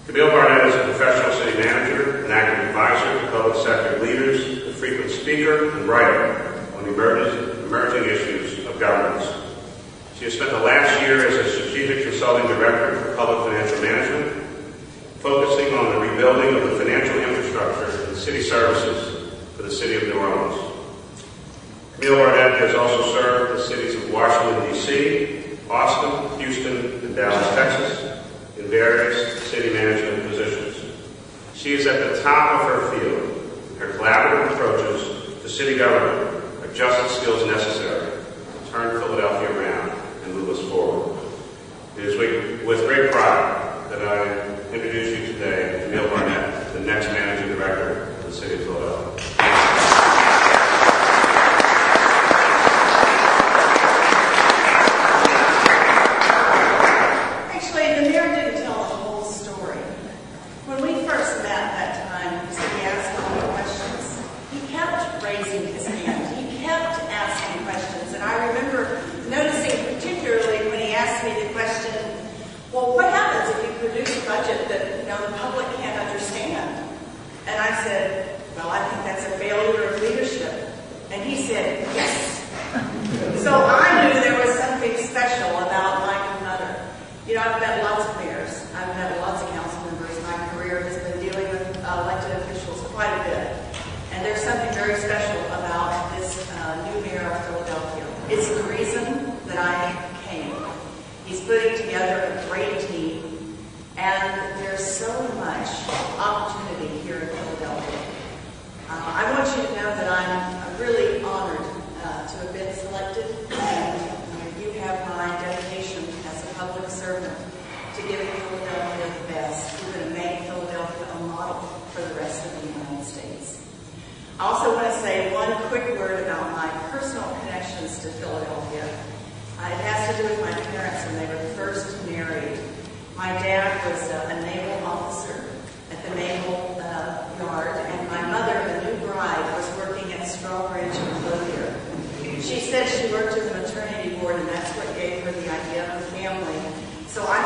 Camille Barnett is a professional city manager, an active advisor to public sector leaders, a frequent speaker and writer on emerging issues of governance. She has spent the last year as a strategic consulting director for public financial management, focusing on the rebuilding of the financial infrastructure and city services for the city of New Orleans. Camille Barnett has also served the cities of Washington, D.C., Austin, Houston, and Dallas, Texas, in various city management positions. She is at the top of her field. Her collaborative approaches to city government are just the skills necessary to turn Philadelphia around and move us forward. It is with great pride that I introduce you today, Camille Barnett, the next Managing Director of the City of Philadelphia. She said she worked as a maternity board, and that's what gave her the idea of a family. So I